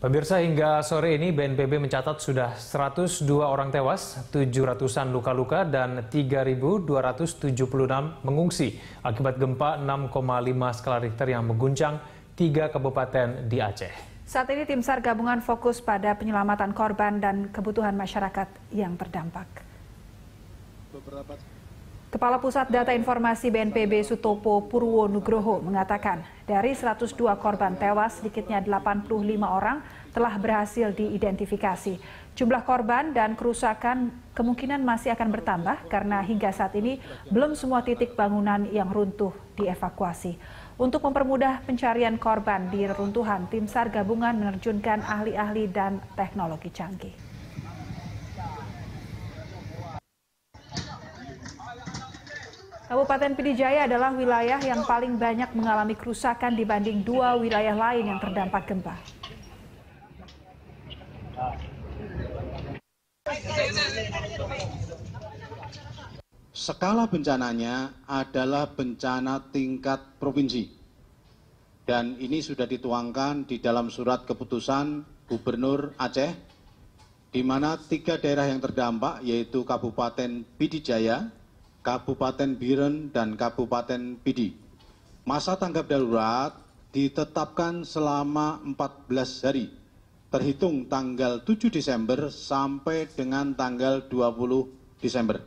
Pemirsa, hingga sore ini BNPB mencatat sudah 102 orang tewas, 700-an luka-luka, dan 3.276 mengungsi akibat gempa 6,5 skala Richter yang mengguncang 3 kabupaten di Aceh. Saat ini tim SAR gabungan fokus pada penyelamatan korban dan kebutuhan masyarakat yang terdampak. Kepala Pusat Data Informasi BNPB Sutopo Purwonugroho mengatakan dari 102 korban tewas, sedikitnya 85 orang telah berhasil diidentifikasi. Jumlah korban dan kerusakan kemungkinan masih akan bertambah karena hingga saat ini belum semua titik bangunan yang runtuh dievakuasi. Untuk mempermudah pencarian korban di reruntuhan, tim SAR gabungan menerjunkan ahli-ahli dan teknologi canggih. Kabupaten Pidijaya adalah wilayah yang paling banyak mengalami kerusakan dibanding 2 wilayah lain yang terdampak gempa. Skala bencananya adalah bencana tingkat provinsi. Dan ini sudah dituangkan di dalam surat keputusan Gubernur Aceh, di mana 3 daerah yang terdampak yaitu Kabupaten Pidijaya, Kabupaten Biren, dan Kabupaten Pidi. Masa tanggap darurat ditetapkan selama 14 hari, terhitung tanggal 7 Desember sampai dengan tanggal 20 Desember.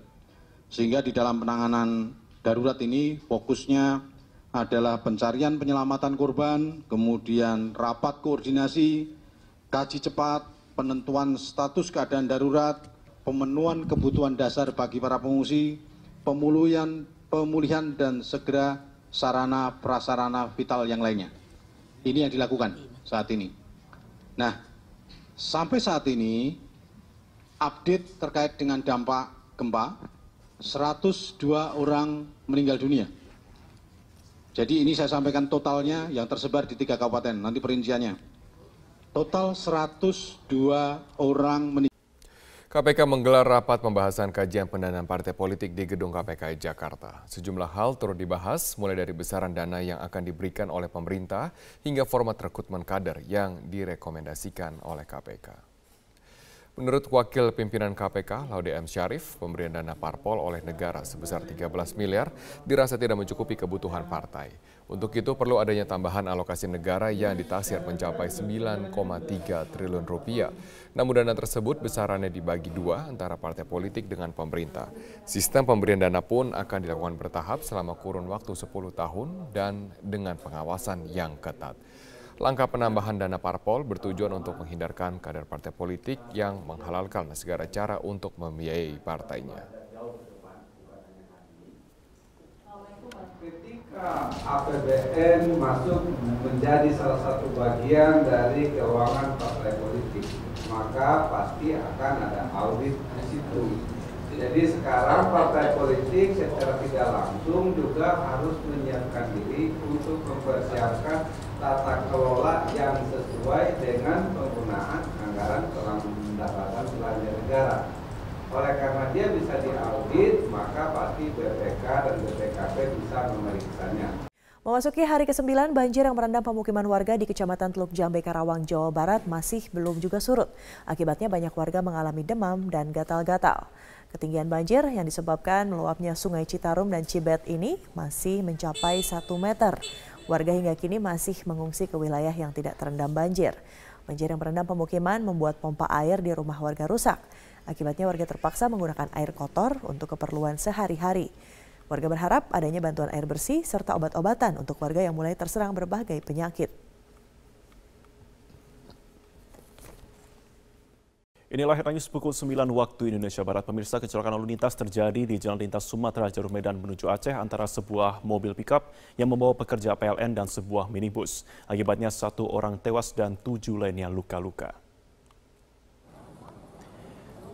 Sehingga di dalam penanganan darurat ini fokusnya adalah pencarian penyelamatan korban, kemudian rapat koordinasi, kaji cepat, penentuan status keadaan darurat, pemenuhan kebutuhan dasar bagi para pengungsi, pemulihan dan segera sarana prasarana vital yang lainnya. Ini yang dilakukan saat ini. Nah, sampai saat ini update terkait dengan dampak gempa, 102 orang meninggal dunia. Jadi ini saya sampaikan totalnya yang tersebar di 3 kabupaten, nanti perinciannya. Total 102 orang meninggal. KPK menggelar rapat pembahasan kajian pendanaan partai politik di Gedung KPK Jakarta. Sejumlah hal turut dibahas, mulai dari besaran dana yang akan diberikan oleh pemerintah hingga format rekrutmen kader yang direkomendasikan oleh KPK. Menurut Wakil Pimpinan KPK, Laude M. Syarif, pemberian dana parpol oleh negara sebesar 13 miliar dirasa tidak mencukupi kebutuhan partai. Untuk itu perlu adanya tambahan alokasi negara yang ditaksir mencapai 9,3 triliun rupiah. Namun dana tersebut besarannya dibagi 2 antara partai politik dengan pemerintah. Sistem pemberian dana pun akan dilakukan bertahap selama kurun waktu 10 tahun dan dengan pengawasan yang ketat. Langkah penambahan dana parpol bertujuan untuk menghindarkan kader partai politik yang menghalalkan segala cara untuk membiayai partainya. Ketika APBN masuk menjadi salah satu bagian dari keuangan partai politik, maka pasti akan ada audit di situ. Jadi sekarang partai politik secara tidak langsung juga harus menyiapkan diri untuk mempersiapkan tata kelola yang sesuai dengan penggunaan anggaran pendapatan belanja negara. Oleh karena dia bisa diaudit, maka pasti BPK dan BPKP bisa memeriksanya. Memasuki hari ke-9, banjir yang merendam pemukiman warga di Kecamatan Teluk Jambe, Karawang, Jawa Barat masih belum juga surut. Akibatnya banyak warga mengalami demam dan gatal-gatal. Ketinggian banjir yang disebabkan meluapnya Sungai Citarum dan Cibet ini masih mencapai 1 meter. Warga hingga kini masih mengungsi ke wilayah yang tidak terendam banjir. Banjir yang merendam pemukiman membuat pompa air di rumah warga rusak. Akibatnya warga terpaksa menggunakan air kotor untuk keperluan sehari-hari. Warga berharap adanya bantuan air bersih serta obat-obatan untuk warga yang mulai terserang berbagai penyakit. Inilah headline news pukul 9 waktu Indonesia Barat. Pemirsa, kecelakaan lalu lintas terjadi di Jalan Lintas Sumatera jalur Medan menuju Aceh antara sebuah mobil pickup yang membawa pekerja PLN dan sebuah minibus. Akibatnya 1 orang tewas dan 7 lainnya luka-luka.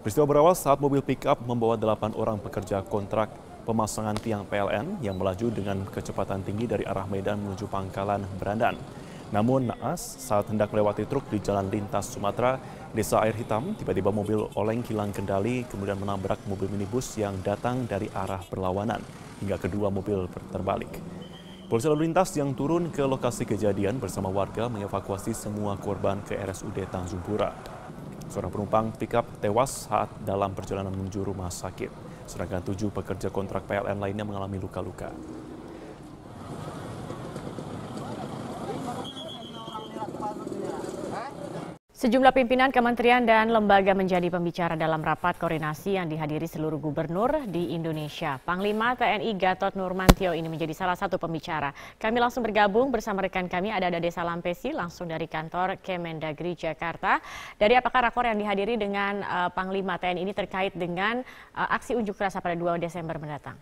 Peristiwa berawal saat mobil pickup membawa 8 orang pekerja kontrak pemasangan tiang PLN yang melaju dengan kecepatan tinggi dari arah Medan menuju Pangkalan Berandan. Namun naas saat hendak melewati truk di Jalan Lintas Sumatera, Desa Air Hitam, tiba-tiba mobil oleng hilang kendali kemudian menabrak mobil minibus yang datang dari arah berlawanan hingga kedua mobil terbalik. Polisi lalu lintas yang turun ke lokasi kejadian bersama warga mengevakuasi semua korban ke RSUD Tanjung Pura. Seorang penumpang pickup tewas saat dalam perjalanan menuju rumah sakit, sedangkan 7 pekerja kontrak PLN lainnya mengalami luka-luka. Sejumlah pimpinan kementerian dan lembaga menjadi pembicara dalam rapat koordinasi yang dihadiri seluruh gubernur di Indonesia. Panglima TNI Gatot Nurmantio ini menjadi salah satu pembicara. Kami langsung bergabung bersama rekan kami ada Desa Lampesi langsung dari kantor Kemendagri Jakarta. Dari apakah rakor yang dihadiri dengan Panglima TNI ini terkait dengan aksi unjuk rasa pada 2 Desember mendatang?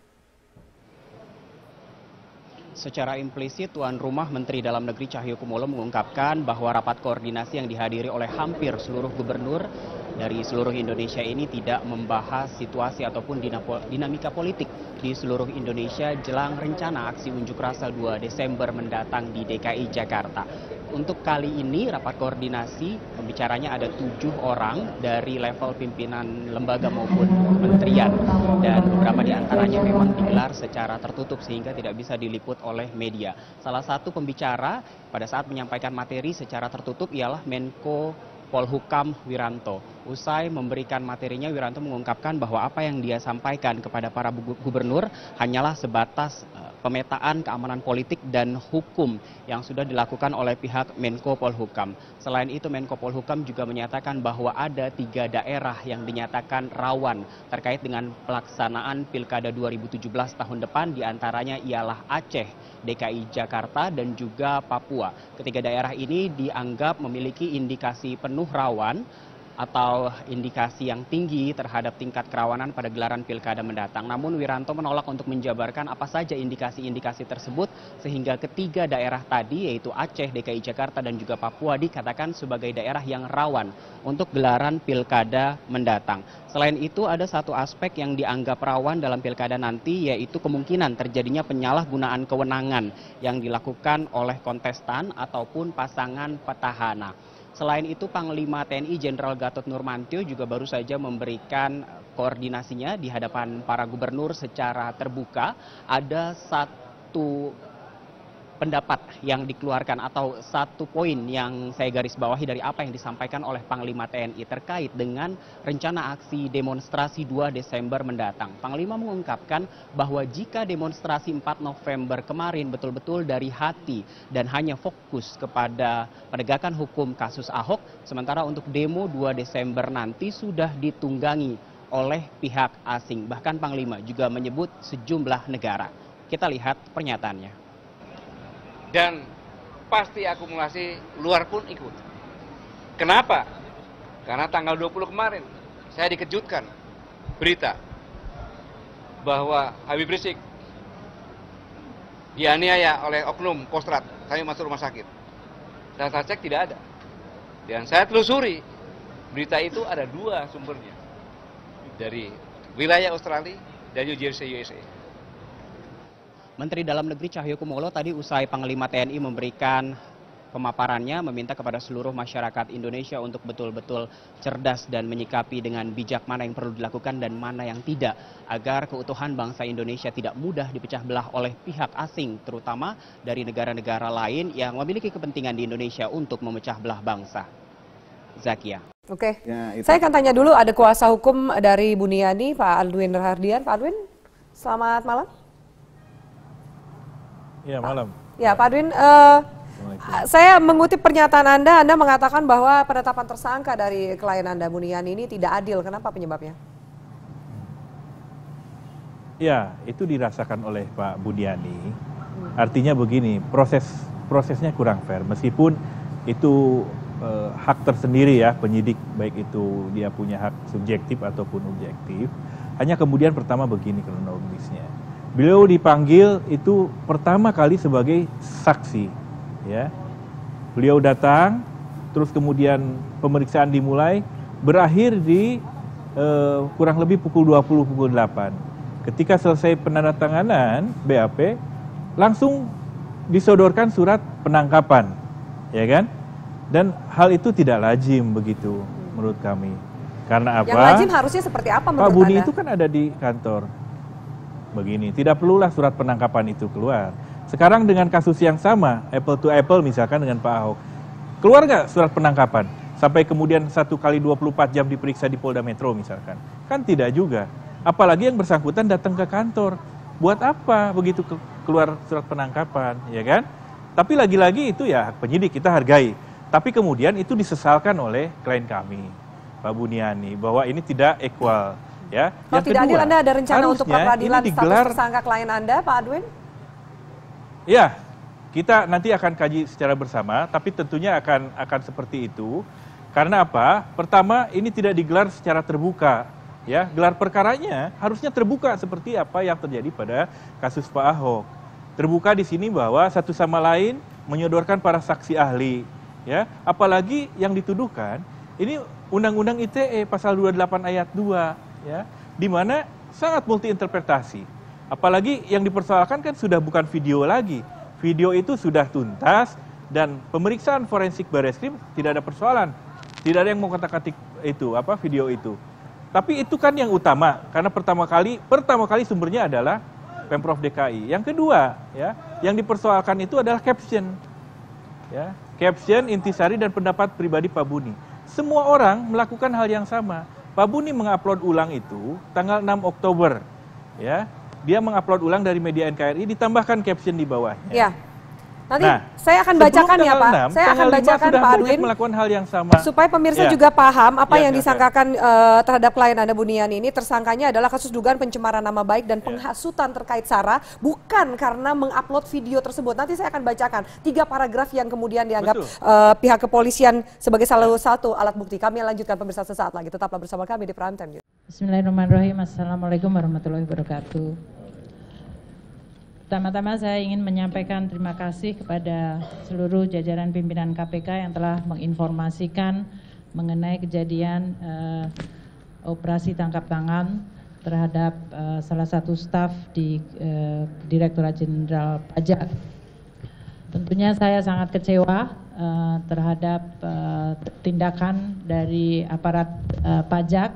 Secara implisit, tuan rumah Menteri Dalam Negeri Cahyokumolo mengungkapkan bahwa rapat koordinasi yang dihadiri oleh hampir seluruh gubernur dari seluruh Indonesia ini tidak membahas situasi ataupun dinamika politik di seluruh Indonesia jelang rencana aksi unjuk rasa 2 Desember mendatang di DKI Jakarta. Untuk kali ini rapat koordinasi pembicaranya ada 7 orang dari level pimpinan lembaga maupun kementerian dan beberapa di antaranya memang digelar secara tertutup sehingga tidak bisa diliput oleh media. Salah satu pembicara pada saat menyampaikan materi secara tertutup ialah Menko Polhukam Wiranto. Usai memberikan materinya, Wiranto mengungkapkan bahwa apa yang dia sampaikan kepada para gubernur hanyalah sebatas pemetaan keamanan politik dan hukum yang sudah dilakukan oleh pihak Menko Polhukam. Selain itu, Menko Polhukam juga menyatakan bahwa ada 3 daerah yang dinyatakan rawan terkait dengan pelaksanaan Pilkada 2017 tahun depan, diantaranya ialah Aceh, DKI Jakarta, dan juga Papua. Ketiga daerah ini dianggap memiliki indikasi penuh rawan atau indikasi yang tinggi terhadap tingkat kerawanan pada gelaran pilkada mendatang. Namun Wiranto menolak untuk menjabarkan apa saja indikasi-indikasi tersebut sehingga ketiga daerah tadi yaitu Aceh, DKI Jakarta, dan juga Papua dikatakan sebagai daerah yang rawan untuk gelaran pilkada mendatang. Selain itu ada satu aspek yang dianggap rawan dalam pilkada nanti yaitu kemungkinan terjadinya penyalahgunaan kewenangan yang dilakukan oleh kontestan ataupun pasangan petahana. Selain itu, Panglima TNI Jenderal Gatot Nurmantio juga baru saja memberikan koordinasinya di hadapan para gubernur secara terbuka. Ada satu pendapat yang dikeluarkan atau satu poin yang saya garis bawahi dari apa yang disampaikan oleh Panglima TNI terkait dengan rencana aksi demonstrasi 2 Desember mendatang. Panglima mengungkapkan bahwa jika demonstrasi 4 November kemarin betul-betul dari hati dan hanya fokus kepada penegakan hukum kasus Ahok, sementara untuk demo 2 Desember nanti sudah ditunggangi oleh pihak asing. Bahkan Panglima juga menyebut sejumlah negara. Kita lihat pernyataannya. Dan pasti akumulasi luar pun ikut. Kenapa? Karena tanggal 20 kemarin saya dikejutkan berita bahwa Habib Rizik dianiaya oleh oknum Kostrad sampai masuk rumah sakit. Dan saya cek tidak ada. Dan saya telusuri berita itu ada 2 sumbernya dari wilayah Australia dan New Jersey, USA. Menteri Dalam Negeri Cahyokumolo tadi usai Panglima TNI memberikan pemaparannya meminta kepada seluruh masyarakat Indonesia untuk betul-betul cerdas dan menyikapi dengan bijak mana yang perlu dilakukan dan mana yang tidak agar keutuhan bangsa Indonesia tidak mudah dipecah belah oleh pihak asing terutama dari negara-negara lain yang memiliki kepentingan di Indonesia untuk memecah belah bangsa. Zakia. Oke, saya akan tanya dulu ada kuasa hukum dari Buniani, Pak Aldwin Rahardian. Pak Aldwin, selamat malam. Ya, malam. Ya, Pak Adwin, saya mengutip pernyataan Anda mengatakan bahwa penetapan tersangka dari klien Anda, Buniani, ini tidak adil. Kenapa penyebabnya? Ya, itu dirasakan oleh Pak Buniani. Artinya begini, prosesnya kurang fair. Meskipun itu hak tersendiri ya, penyidik, baik itu dia punya hak subjektif ataupun objektif. Hanya kemudian pertama begini kronologisnya. Beliau dipanggil itu pertama kali sebagai saksi, ya. Beliau datang, terus kemudian pemeriksaan dimulai, berakhir di kurang lebih pukul 20, pukul 8. Ketika selesai penandatanganan BAP, langsung disodorkan surat penangkapan, ya kan? Dan hal itu tidak lazim begitu menurut kami. Karena apa? Yang lazim harusnya seperti apa menurut Pak Buni Anda? itu kan ada di kantor. Begini, tidak perlulah surat penangkapan itu keluar. Sekarang dengan kasus yang sama, apple to apple misalkan dengan Pak Ahok, keluar nggak surat penangkapan? Sampai kemudian 1 kali 24 jam diperiksa di Polda Metro misalkan. Kan tidak juga. Apalagi yang bersangkutan datang ke kantor. Buat apa begitu keluar surat penangkapan, ya kan? Tapi lagi-lagi itu ya hak penyidik, kita hargai. Tapi kemudian itu disesalkan oleh klien kami, Pak Buniani, bahwa ini tidak equal. Ya. Kalau tidak adil, Anda ada rencana untuk pra-peradilan status tersangka klien Anda, Pak Adwin? Ya, kita nanti akan kaji secara bersama, tapi tentunya akan seperti itu. Karena apa? Pertama, ini tidak digelar secara terbuka. Ya, gelar perkaranya harusnya terbuka seperti apa yang terjadi pada kasus Pak Ahok. Terbuka di sini bahwa satu sama lain menyodorkan para saksi ahli. Ya, apalagi yang dituduhkan ini Undang-Undang ITE pasal 28 ayat 2, ya, di mana sangat multi interpretasi. Apalagi yang dipersoalkan kan sudah bukan video lagi. Video itu sudah tuntas dan pemeriksaan forensik Barreskrim tidak ada persoalan. Tidak ada yang mau kata-katik itu, video itu. Tapi itu kan yang utama, karena pertama kali sumbernya adalah Pemprov DKI. Yang kedua, ya, yang dipersoalkan itu adalah caption. Ya, caption, intisari dan pendapat pribadi Pak Buni. Semua orang melakukan hal yang sama. Pak Buni mengupload ulang itu tanggal 6 Oktober. Ya, dia mengupload ulang dari media NKRI, ditambahkan caption di bawahnya. Ya. Nanti saya akan bacakan ya Pak, saya akan bacakan Pak Adwin melakukan hal yang sama. Supaya pemirsa juga paham apa yang disangkakan terhadap klien Anda Buniani ini. Tersangkanya adalah kasus dugaan pencemaran nama baik dan penghasutan terkait SARA, bukan karena mengupload video tersebut. Nanti saya akan bacakan 3 paragraf yang kemudian dianggap pihak kepolisian sebagai salah satu alat bukti. Kami lanjutkan pemirsa sesaat lagi, tetaplah bersama kami di Prime Time. Bismillahirrahmanirrahim. Assalamualaikum warahmatullahi wabarakatuh. Pertama-tama saya ingin menyampaikan terima kasih kepada seluruh jajaran pimpinan KPK yang telah menginformasikan mengenai kejadian operasi tangkap tangan terhadap salah satu staf di Direktorat Jenderal Pajak. Tentunya saya sangat kecewa terhadap tindakan dari aparat pajak,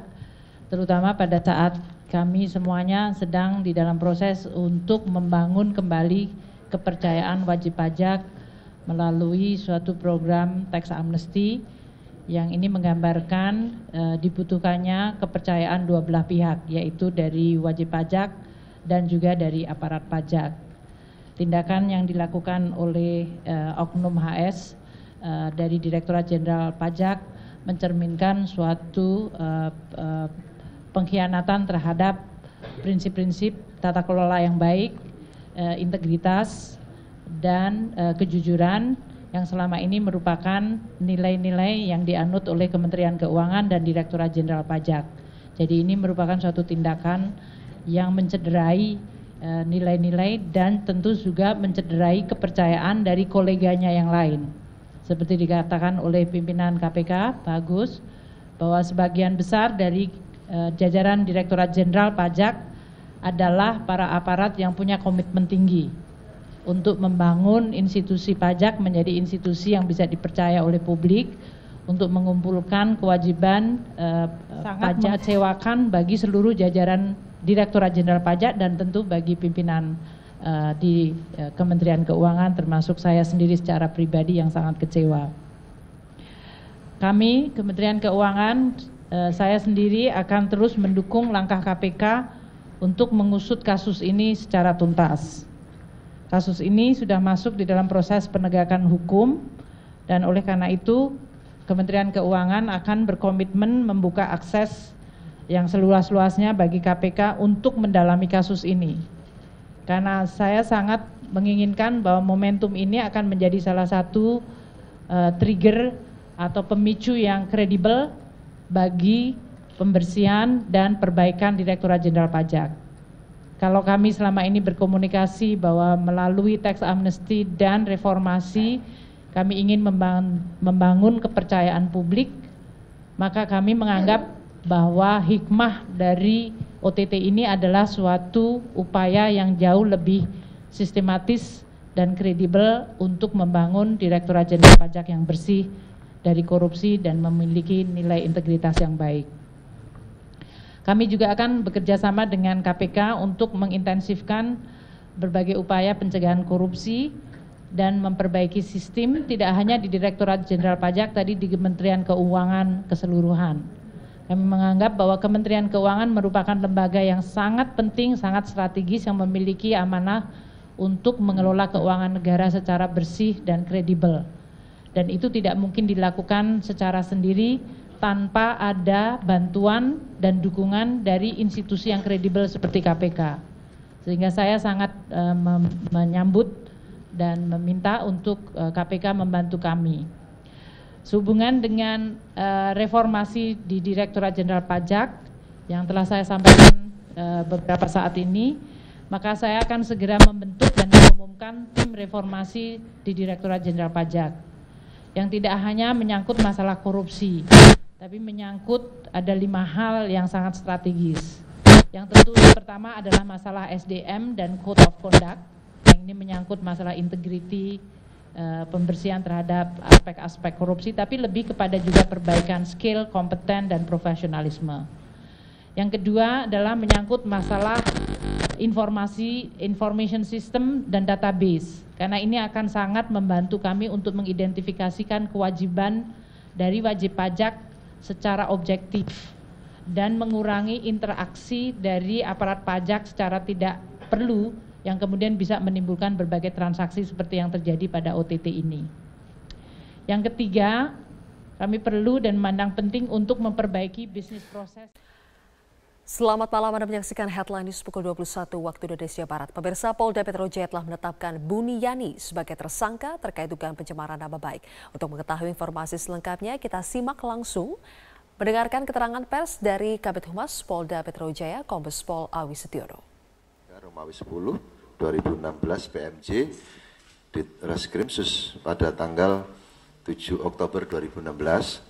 terutama pada saat kami semuanya sedang di dalam proses untuk membangun kembali kepercayaan wajib pajak melalui suatu program tax amnesty yang ini menggambarkan dibutuhkannya kepercayaan dua belah pihak, yaitu dari wajib pajak dan juga dari aparat pajak. Tindakan yang dilakukan oleh Oknum HS dari Direktorat Jenderal Pajak mencerminkan suatu pengkhianatan terhadap prinsip-prinsip tata kelola yang baik, integritas, dan kejujuran yang selama ini merupakan nilai-nilai yang dianut oleh Kementerian Keuangan dan Direktorat Jenderal Pajak. Jadi ini merupakan suatu tindakan yang mencederai nilai-nilai dan tentu juga mencederai kepercayaan dari koleganya yang lain. Seperti dikatakan oleh pimpinan KPK, Pak Agus, bahwa sebagian besar dari jajaran Direktorat Jenderal Pajak adalah para aparat yang punya komitmen tinggi untuk membangun institusi pajak menjadi institusi yang bisa dipercaya oleh publik, untuk mengumpulkan kewajiban pajak mengecewakan bagi seluruh jajaran Direktorat Jenderal Pajak dan tentu bagi pimpinan di Kementerian Keuangan, termasuk saya sendiri secara pribadi yang sangat kecewa. Kami Kementerian Keuangan, saya sendiri akan terus mendukung langkah KPK untuk mengusut kasus ini secara tuntas. Kasus ini sudah masuk di dalam proses penegakan hukum dan oleh karena itu Kementerian Keuangan akan berkomitmen membuka akses yang seluas-luasnya bagi KPK untuk mendalami kasus ini. Karena saya sangat menginginkan bahwa momentum ini akan menjadi salah satu trigger atau pemicu yang kredibel bagi pembersihan dan perbaikan Direktorat Jenderal Pajak. Kalau kami selama ini berkomunikasi bahwa melalui tax amnesty dan reformasi kami ingin membangun kepercayaan publik, maka kami menganggap bahwa hikmah dari OTT ini adalah suatu upaya yang jauh lebih sistematis dan kredibel untuk membangun Direktorat Jenderal Pajak yang bersih dari korupsi dan memiliki nilai integritas yang baik. Kami juga akan bekerja sama dengan KPK untuk mengintensifkan berbagai upaya pencegahan korupsi dan memperbaiki sistem tidak hanya di Direktorat Jenderal Pajak, tadi di Kementerian Keuangan keseluruhan. Kami menganggap bahwa Kementerian Keuangan merupakan lembaga yang sangat penting, sangat strategis yang memiliki amanah untuk mengelola keuangan negara secara bersih dan kredibel. Dan itu tidak mungkin dilakukan secara sendiri tanpa ada bantuan dan dukungan dari institusi yang kredibel seperti KPK. Sehingga saya sangat menyambut dan meminta untuk KPK membantu kami. Sehubungan dengan reformasi di Direktorat Jenderal Pajak yang telah saya sampaikan beberapa saat ini, maka saya akan segera membentuk dan mengumumkan tim reformasi di Direktorat Jenderal Pajak yang tidak hanya menyangkut masalah korupsi, tapi menyangkut ada 5 hal yang sangat strategis. Yang tentu pertama adalah masalah SDM dan Code of Conduct. Yang ini menyangkut masalah integriti, pembersihan terhadap aspek-aspek korupsi, tapi lebih kepada juga perbaikan skill, kompeten, dan profesionalisme. Yang kedua adalah menyangkut masalah information system dan database, karena ini akan sangat membantu kami untuk mengidentifikasikan kewajiban dari wajib pajak secara objektif dan mengurangi interaksi dari aparat pajak secara tidak perlu yang kemudian bisa menimbulkan berbagai transaksi seperti yang terjadi pada OTT ini. Yang ketiga, kami perlu dan memandang penting untuk memperbaiki bisnis proses. Selamat malam, Anda menyaksikan Headline News pukul 21 waktu Indonesia Barat. Pemirsa, Polda Metro Jaya telah menetapkan Buniyani sebagai tersangka terkait dugaan pencemaran nama baik. Untuk mengetahui informasi selengkapnya, kita simak langsung mendengarkan keterangan pers dari Kabid Humas Polda Metro Jaya, Kombes Pol Awi Setiono. Romawi 10 2016 PMJ di Reskrim Sus pada tanggal 7 Oktober 2016.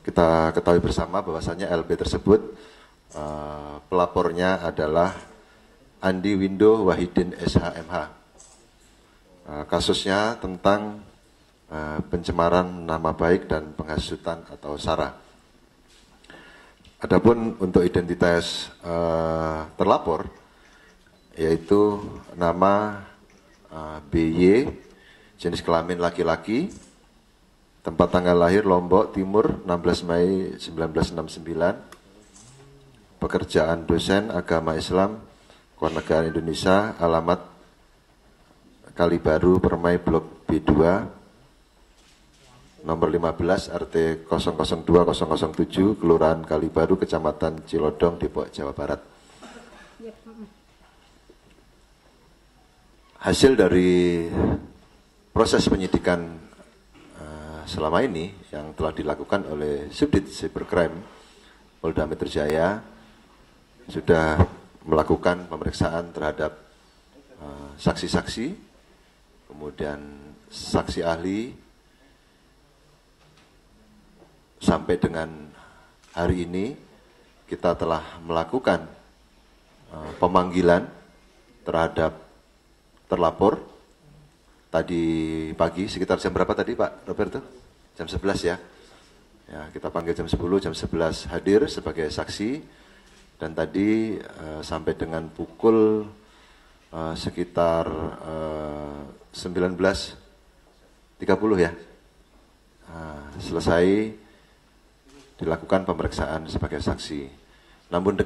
Kita ketahui bersama bahwasannya LB tersebut pelapornya adalah Andi Windo Wahidin SHMH. Kasusnya tentang pencemaran nama baik dan penghasutan atau SARA. Adapun untuk identitas terlapor, yaitu nama BY, jenis kelamin laki-laki, tempat tanggal lahir Lombok Timur 16 Mei 1969, pekerjaan dosen agama Islam, Kewarganegaraan Indonesia, alamat Kalibaru Permai Blok B2, nomor 15 RT 002007, Kelurahan Kalibaru, Kecamatan Cilodong, Depok, Jawa Barat. Hasil dari proses penyidikan selama ini yang telah dilakukan oleh Subdit Cybercrime Polda Metro Jaya sudah melakukan pemeriksaan terhadap saksi-saksi, kemudian saksi ahli, sampai dengan hari ini kita telah melakukan pemanggilan terhadap terlapor. Tadi pagi sekitar jam berapa tadi Pak Roberto? Jam 11 ya. Ya, kita panggil jam 10, jam 11 hadir sebagai saksi, dan tadi sampai dengan pukul sekitar 19.30 ya. Selesai dilakukan pemeriksaan sebagai saksi. Namun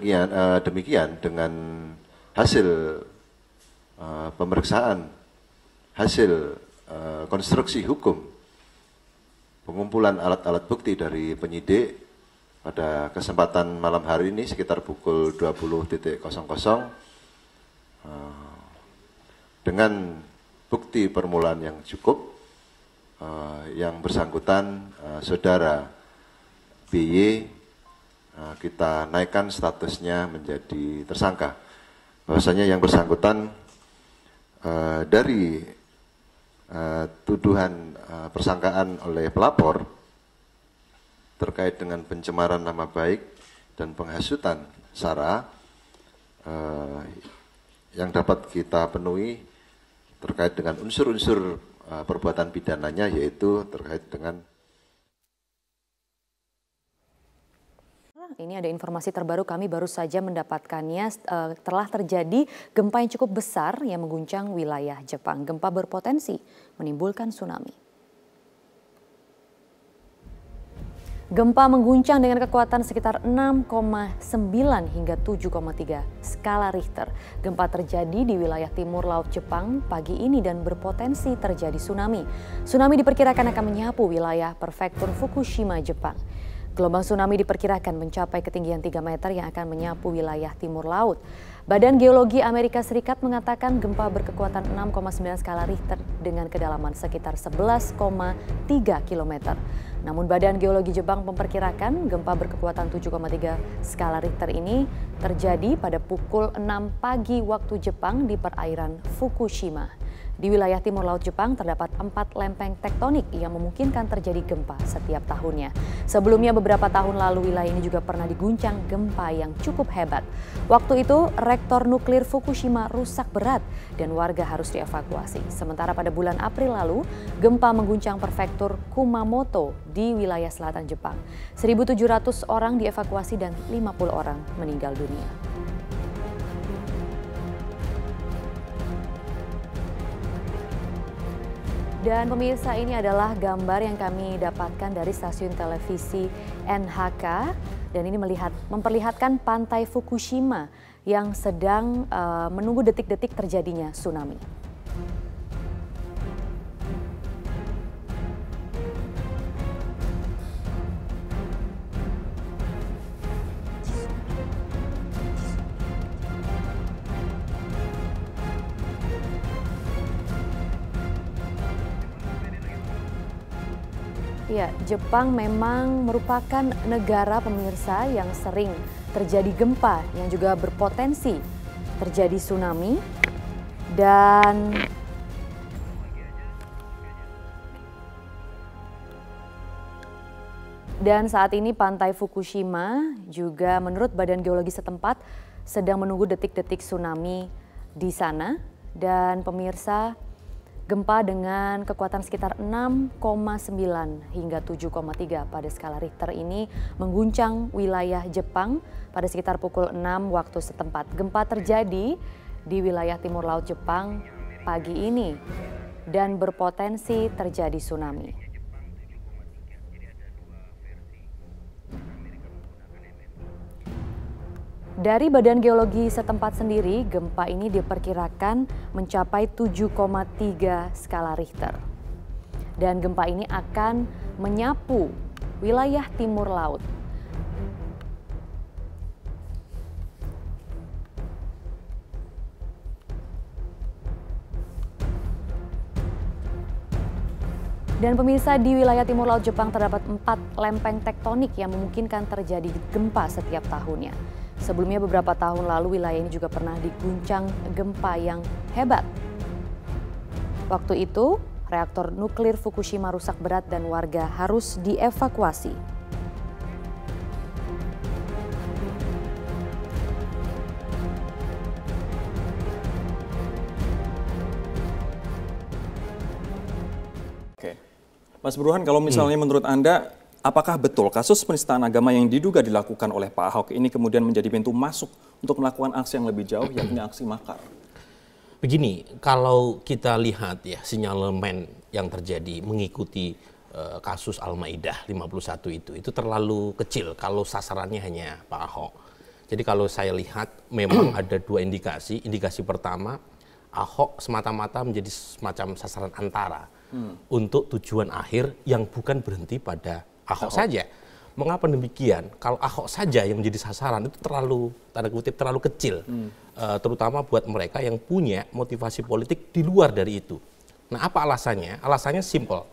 demikian dengan hasil pemeriksaan, hasil konstruksi hukum, pengumpulan alat-alat bukti dari penyidik pada kesempatan malam hari ini sekitar pukul 20.00 dengan bukti permulaan yang cukup, yang bersangkutan saudara BY kita naikkan statusnya menjadi tersangka. Bahwasanya yang bersangkutan dari tuduhan persangkaan oleh pelapor terkait dengan pencemaran nama baik dan penghasutan SARA yang dapat kita penuhi terkait dengan unsur-unsur perbuatan pidananya, yaitu terkait dengan Ini ada informasi terbaru, kami baru saja mendapatkannya. Telah terjadi gempa yang cukup besar yang mengguncang wilayah Jepang. Gempa berpotensi menimbulkan tsunami. Gempa mengguncang dengan kekuatan sekitar 6,9 hingga 7,3 skala Richter. Gempa terjadi di wilayah timur laut Jepang pagi ini dan berpotensi terjadi tsunami. Tsunami diperkirakan akan menyapu wilayah prefektur Fukushima, Jepang. Gelombang tsunami diperkirakan mencapai ketinggian 3 meter yang akan menyapu wilayah timur laut. Badan Geologi Amerika Serikat mengatakan gempa berkekuatan 6,9 skala Richter dengan kedalaman sekitar 11,3 km. Namun Badan Geologi Jepang memperkirakan gempa berkekuatan 7,3 skala Richter ini terjadi pada pukul 6 pagi waktu Jepang di perairan Fukushima. Di wilayah timur laut Jepang terdapat 4 lempeng tektonik yang memungkinkan terjadi gempa setiap tahunnya. Sebelumnya beberapa tahun lalu wilayah ini juga pernah diguncang gempa yang cukup hebat. Waktu itu reaktor nuklir Fukushima rusak berat dan warga harus dievakuasi. Sementara pada bulan April lalu gempa mengguncang prefektur Kumamoto di wilayah selatan Jepang. 1.700 orang dievakuasi dan 50 orang meninggal dunia. Dan pemirsa, ini adalah gambar yang kami dapatkan dari stasiun televisi NHK dan ini memperlihatkan pantai Fukushima yang sedang menunggu detik-detik terjadinya tsunami. Ya, Jepang memang merupakan negara pemirsa yang sering terjadi gempa yang juga berpotensi terjadi tsunami dan saat ini pantai Fukushima juga menurut Badan Geologi setempat sedang menunggu detik-detik tsunami di sana. Dan pemirsa, gempa dengan kekuatan sekitar 6,9 hingga 7,3 pada skala Richter ini mengguncang wilayah Jepang pada sekitar pukul 6 waktu setempat. Gempa terjadi di wilayah timur laut Jepang pagi ini dan berpotensi terjadi tsunami. Dari Badan Geologi setempat sendiri, gempa ini diperkirakan mencapai 7,3 skala Richter. Dan gempa ini akan menyapu wilayah timur laut. Dan pemirsa, di wilayah timur laut Jepang terdapat 4 lempeng tektonik yang memungkinkan terjadi gempa setiap tahunnya. Sebelumnya beberapa tahun lalu wilayah ini juga pernah diguncang gempa yang hebat. Waktu itu reaktor nuklir Fukushima rusak berat dan warga harus dievakuasi. Oke, Mas Burhan, kalau misalnya menurut Anda, apakah betul kasus penistaan agama yang diduga dilakukan oleh Pak Ahok ini kemudian menjadi pintu masuk untuk melakukan aksi yang lebih jauh, yakni aksi makar? Begini, kalau kita lihat ya sinyalemen yang terjadi mengikuti kasus Al-Maidah 51 itu terlalu kecil kalau sasarannya hanya Pak Ahok. Jadi kalau saya lihat memang ada 2 indikasi. Indikasi pertama, Ahok semata-mata menjadi semacam sasaran antara untuk tujuan akhir yang bukan berhenti pada Ahok saja. Mengapa demikian? Kalau Ahok saja yang menjadi sasaran itu terlalu, tanda kutip, terlalu kecil. Terutama buat mereka yang punya motivasi politik di luar dari itu. Nah, apa alasannya? Alasannya simple.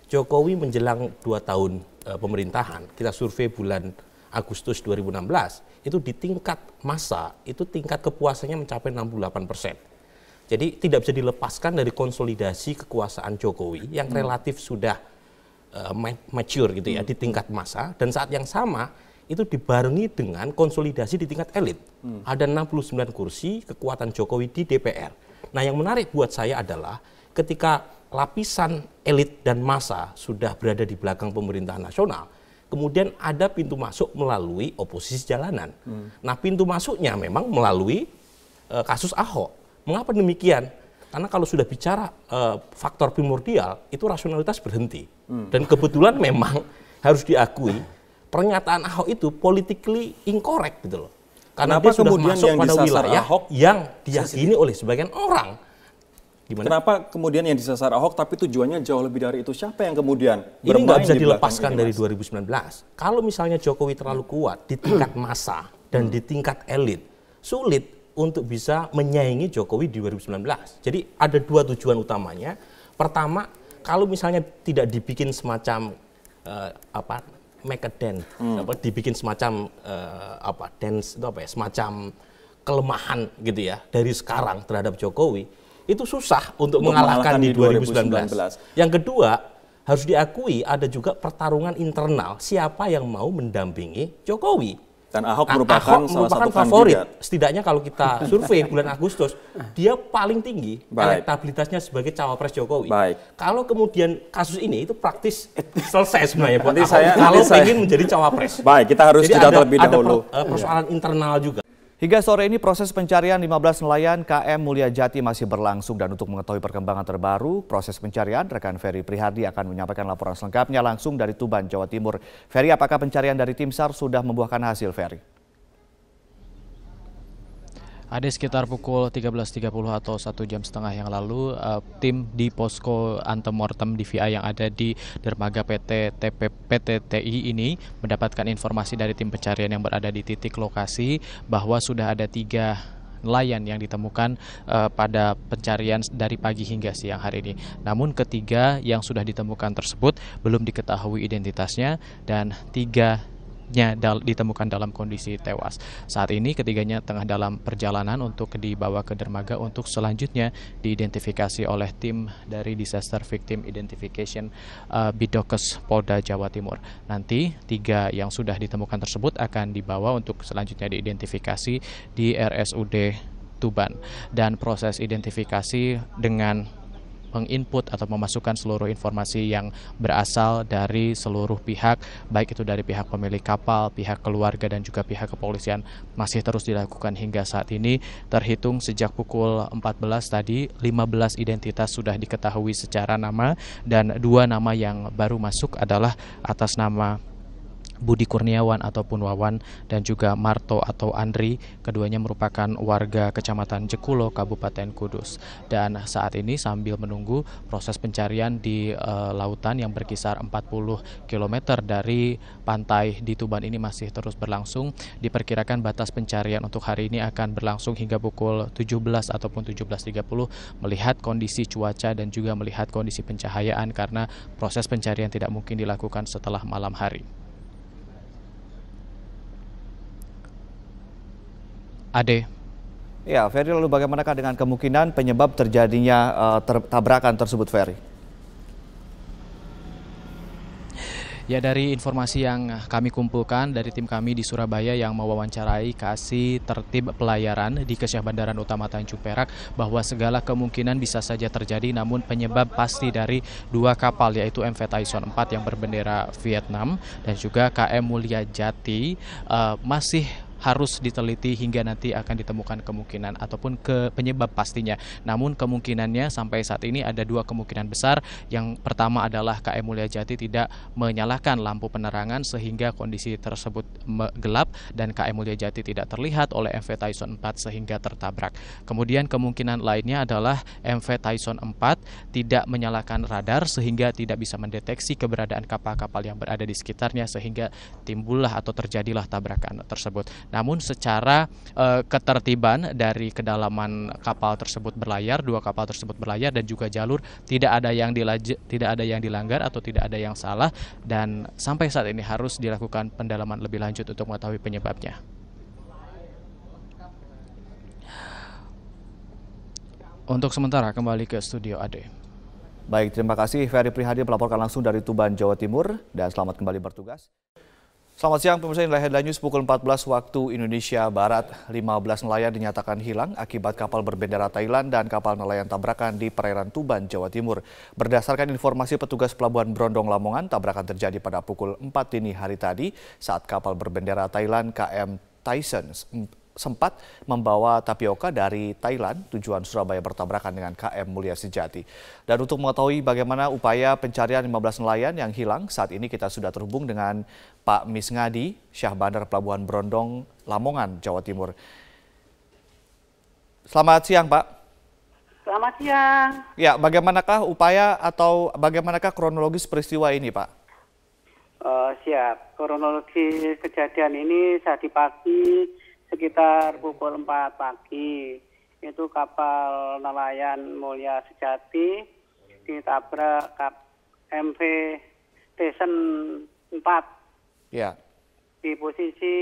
Jokowi menjelang 2 tahun pemerintahan, kita survei bulan Agustus 2016, itu di tingkat massa, itu tingkat kepuasannya mencapai 68%. Jadi tidak bisa dilepaskan dari konsolidasi kekuasaan Jokowi yang relatif sudah mature gitu ya di tingkat massa, dan saat yang sama itu dibarengi dengan konsolidasi di tingkat elit. Ada 69 kursi kekuatan Jokowi di DPR. Nah, yang menarik buat saya adalah ketika lapisan elit dan massa sudah berada di belakang pemerintahan nasional, kemudian ada pintu masuk melalui oposisi jalanan. Nah, pintu masuknya memang melalui kasus Ahok. Mengapa demikian? Karena kalau sudah bicara faktor primordial, itu rasionalitas berhenti. Dan kebetulan memang harus diakui, pernyataan Ahok itu politically incorrect gitu loh. Karena dia sudah masuk pada wilayah Ahok yang diyakini oleh sebagian orang. Gimana? Kenapa kemudian yang disasar Ahok tapi tujuannya jauh lebih dari itu? Siapa yang kemudian ini nggak bisa dilepaskan dari 2019. Kalau misalnya Jokowi terlalu kuat di tingkat massa dan di tingkat elit, sulit untuk bisa menyaingi Jokowi di 2019. Jadi ada dua tujuan utamanya. Pertama, kalau misalnya tidak dibikin semacam make a dance, dibikin semacam dance itu semacam kelemahan gitu ya dari sekarang terhadap Jokowi, itu susah untuk mengalahkan di 2019. Yang kedua, harus diakui ada juga pertarungan internal siapa yang mau mendampingi Jokowi. Dan Ahok merupakan salah satu favorit. Kandidat. Setidaknya kalau kita survei bulan Agustus, dia paling tinggi elektabilitasnya sebagai cawapres Jokowi. Kalau kemudian kasus ini itu praktis selesai sebenarnya buat Ahok kalau ingin menjadi cawapres. Kita harus jeda terlebih dahulu. Ada persoalan internal juga. Hingga sore ini proses pencarian 15 nelayan KM Mulia Jati masih berlangsung, dan untuk mengetahui perkembangan terbaru proses pencarian, rekan Ferry Prihardi akan menyampaikan laporan selengkapnya langsung dari Tuban, Jawa Timur. Ferry, apakah pencarian dari tim SAR sudah membuahkan hasil, Ferry? Ada sekitar pukul 13.30 atau 1 jam setengah yang lalu, tim di posko antemortem DVI yang ada di dermaga PT TI ini mendapatkan informasi dari tim pencarian yang berada di titik lokasi bahwa sudah ada 3 nelayan yang ditemukan pada pencarian dari pagi hingga siang hari ini. Namun ketiga yang sudah ditemukan tersebut belum diketahui identitasnya dan 3 ditemukan dalam kondisi tewas. Saat ini ketiganya tengah dalam perjalanan untuk dibawa ke dermaga untuk selanjutnya diidentifikasi oleh tim dari Disaster Victim Identification Bidokes Polda Jawa Timur. Nanti 3 yang sudah ditemukan tersebut akan dibawa untuk selanjutnya diidentifikasi di RSUD Tuban. Dan proses identifikasi dengan menginput atau memasukkan seluruh informasi yang berasal dari seluruh pihak, baik itu dari pihak pemilik kapal, pihak keluarga, dan juga pihak kepolisian, masih terus dilakukan hingga saat ini. Terhitung sejak pukul 14 tadi, 15 identitas sudah diketahui secara nama, dan 2 nama yang baru masuk adalah atas nama Budi Kurniawan ataupun Wawan dan juga Marto atau Andri. Keduanya merupakan warga Kecamatan Jekulo, Kabupaten Kudus. Dan saat ini sambil menunggu proses pencarian di lautan yang berkisar 40 km dari pantai di Tuban ini masih terus berlangsung. Diperkirakan batas pencarian untuk hari ini akan berlangsung hingga pukul 17 ataupun 17.30 melihat kondisi cuaca dan juga melihat kondisi pencahayaan, karena proses pencarian tidak mungkin dilakukan setelah malam hari. Ade. Ya, Ferry, lalu bagaimanakah dengan kemungkinan penyebab terjadinya tabrakan tersebut, Ferry? Ya, dari informasi yang kami kumpulkan dari tim kami di Surabaya yang mewawancarai Kasih Tertib Pelayaran di Kesyah Bandaran Utama Tanjung Perak, bahwa segala kemungkinan bisa saja terjadi, namun penyebab pasti dari 2 kapal yaitu MV Tyson 4 yang berbendera Vietnam dan juga KM Mulia Jati masih harus diteliti hingga nanti akan ditemukan kemungkinan ataupun penyebab pastinya. Namun kemungkinannya sampai saat ini ada 2 kemungkinan besar. Yang pertama adalah KM Mulia Jati tidak menyalakan lampu penerangan sehingga kondisi tersebut gelap dan KM Mulia Jati tidak terlihat oleh MV Tyson 4 sehingga tertabrak. Kemudian kemungkinan lainnya adalah MV Tyson 4 tidak menyalakan radar sehingga tidak bisa mendeteksi keberadaan kapal-kapal yang berada di sekitarnya sehingga timbullah atau terjadilah tabrakan tersebut. Namun secara ketertiban dari kedalaman kapal tersebut berlayar, 2 kapal tersebut berlayar dan juga jalur tidak ada yang dilanggar atau tidak ada yang salah, dan sampai saat ini harus dilakukan pendalaman lebih lanjut untuk mengetahui penyebabnya. Untuk sementara kembali ke studio Ade. Baik, terima kasih Ferry Prihardi melaporkan langsung dari Tuban, Jawa Timur, dan selamat kembali bertugas. Selamat siang, pemirsa, inilah headline news pukul 14 waktu Indonesia Barat. 15 nelayan dinyatakan hilang akibat kapal berbendera Thailand dan kapal nelayan tabrakan di perairan Tuban, Jawa Timur. Berdasarkan informasi petugas Pelabuhan Brondong Lamongan, tabrakan terjadi pada pukul 4 dini hari tadi saat kapal berbendera Thailand KM Tyson sempat membawa tapioka dari Thailand tujuan Surabaya bertabrakan dengan KM Mulia Sejati. Dan untuk mengetahui bagaimana upaya pencarian 15 nelayan yang hilang, saat ini kita sudah terhubung dengan Pak Misngadi, Syah Bandar Pelabuhan Brondong, Lamongan, Jawa Timur. Selamat siang, Pak. Selamat siang. Ya, bagaimanakah upaya atau bagaimanakah kronologis peristiwa ini, Pak? Siap. Kronologi kejadian ini tadi pagi sekitar pukul 4 pagi. Itu kapal nelayan Mulia Sejati ditabrak MV Tyson 4. Ya. Di posisi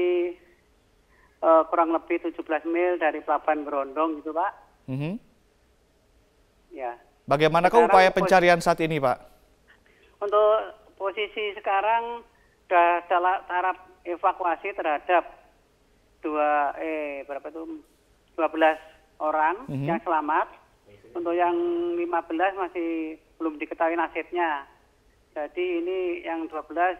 kurang lebih 17 mil dari Pelabuhan Brondong gitu, Pak. Ya. Bagaimanakah upaya pencarian saat ini, Pak? Untuk posisi sekarang sudah tahap evakuasi terhadap 12 orang yang selamat. Untuk yang 15 masih belum diketahui nasibnya. Jadi ini yang 12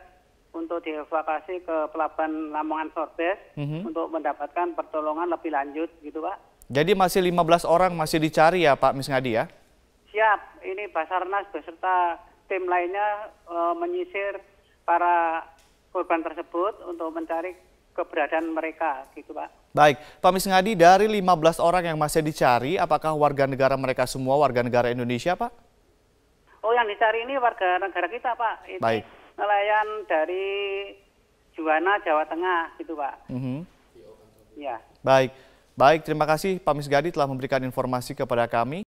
untuk dievakuasi ke Pelabuhan Lamongan Sorbes untuk mendapatkan pertolongan lebih lanjut gitu, Pak. Jadi masih 15 orang masih dicari ya, Pak Misngadi ya? Siap. Ini Basarnas beserta tim lainnya menyisir para korban tersebut untuk mencari keberadaan mereka gitu, Pak. Baik, Pak Misngadi, dari 15 orang yang masih dicari, apakah warga negara mereka semua warga negara Indonesia, Pak? Oh, yang dicari ini warga negara kita, Pak. Ini baik. Nelayan dari Juwana, Jawa Tengah gitu, Pak. Ya. Baik, terima kasih Pak Misngadi telah memberikan informasi kepada kami.